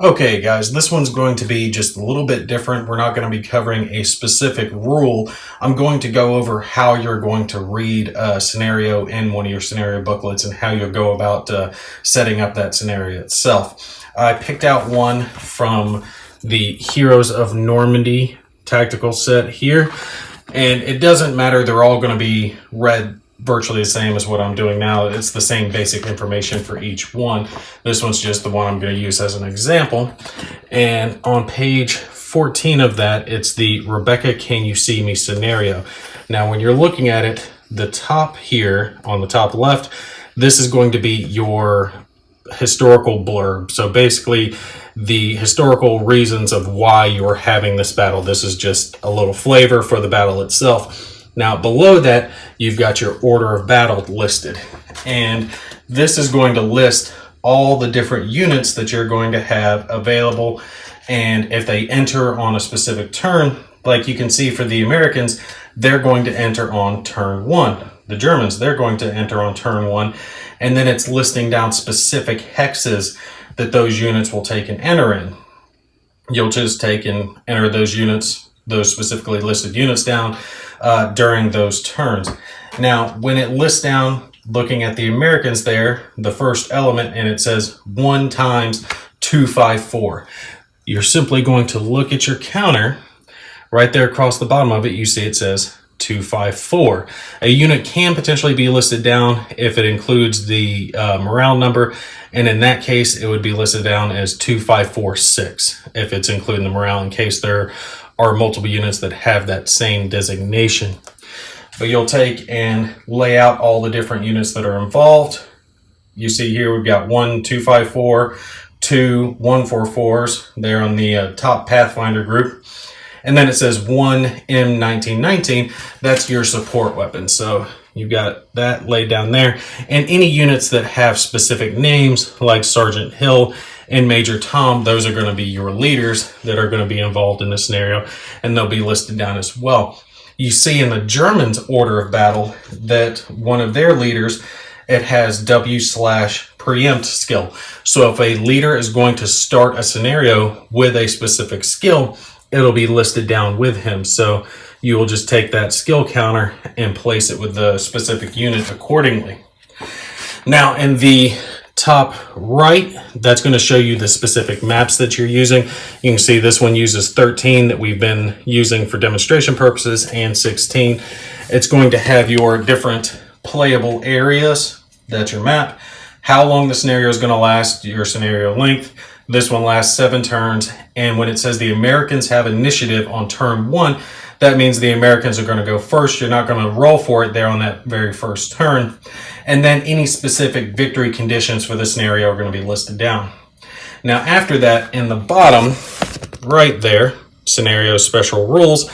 Okay guys, this one's going to be just a little bit different. We're not going to be covering a specific rule. I'm going to go over how you're going to read a scenario in one of your scenario booklets and how you'll go about setting up that scenario itself. I picked out one from the Heroes of Normandy tactical set here, and it doesn't matter, they're all going to be read virtually the same as what I'm doing now. It's the same basic information for each one. This one's just the one I'm going to use as an example. And on page 14 of that, it's the Rebecca Can You See Me scenario. Now when you're looking at it, the top here on the top left, this is going to be your historical blurb. So basically the historical reasons of why you're having this battle. This is just a little flavor for the battle itself. Now below that, you've got your order of battle listed, and this is going to list all the different units that you're going to have available, and if they enter on a specific turn, like you can see for the Americans, they're going to enter on turn 1. The Germans, they're going to enter on turn 1, and then it's listing down specific hexes that those units will take and enter in. You'll just take and enter those units, those specifically listed units down during those turns. Now, when it lists down, looking at the Americans there, the first element, and it says 1 times 254. You're simply going to look at your counter. Right there across the bottom of it, you see it says 254. A unit can potentially be listed down if it includes the morale number, and in that case, it would be listed down as 2546 if it's including the morale, in case there are multiple units that have that same designation. But you'll take and lay out all the different units that are involved. You see here we've got 1, 254, 2, 144s there on the top Pathfinder group. And then it says 1 M1919, that's your support weapon. So you've got that laid down there. And any units that have specific names like Sergeant Hill and Major Tom, those are going to be your leaders that are going to be involved in this scenario, and they'll be listed down as well. You see in the Germans' order of battle that one of their leaders, it has W/preempt skill. So if a leader is going to start a scenario with a specific skill, it'll be listed down with him. So you will just take that skill counter and place it with the specific unit accordingly. Now in the top right, that's going to show you the specific maps that you're using. You can see this one uses 13 that we've been using for demonstration purposes, and 16. It's going to have your different playable areas. That's your map. How long the scenario is going to last, your scenario length. This one lasts 7 turns, and when it says the Americans have initiative on turn 1, that means the Americans are going to go first. You're not going to roll for it there on that very first turn. And then any specific victory conditions for the scenario are going to be listed down. Now after that, in the bottom right there, scenario special rules,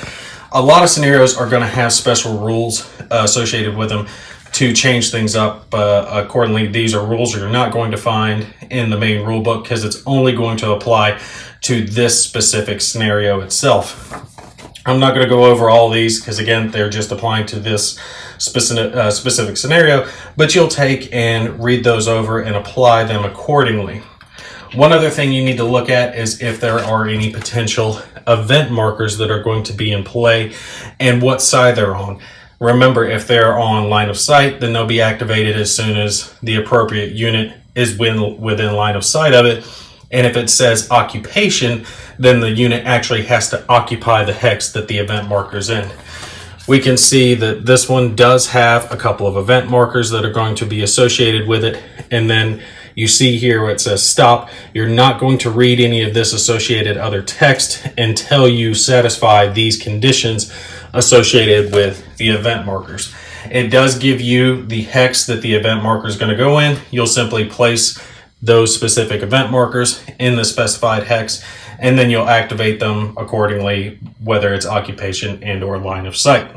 a lot of scenarios are going to have special rules associated with them to change things up accordingly. These are rules you're not going to find in the main rule book because it's only going to apply to this specific scenario itself. I'm not going to go over all these because, again, they're just applying to this specific scenario, but you'll take and read those over and apply them accordingly. One other thing you need to look at is if there are any potential event markers that are going to be in play and what side they're on. Remember, if they're on line of sight, then they'll be activated as soon as the appropriate unit is within line of sight of it. And if it says occupation, then the unit actually has to occupy the hex that the event marker's in. We can see that this one does have a couple of event markers that are going to be associated with it. And then you see here where it says stop. You're not going to read any of this associated other text until you satisfy these conditions associated with the event markers. It does give you the hex that the event marker is going to go in. You'll simply place those specific event markers in the specified hex, and then you'll activate them accordingly, whether it's occupation and or line of sight.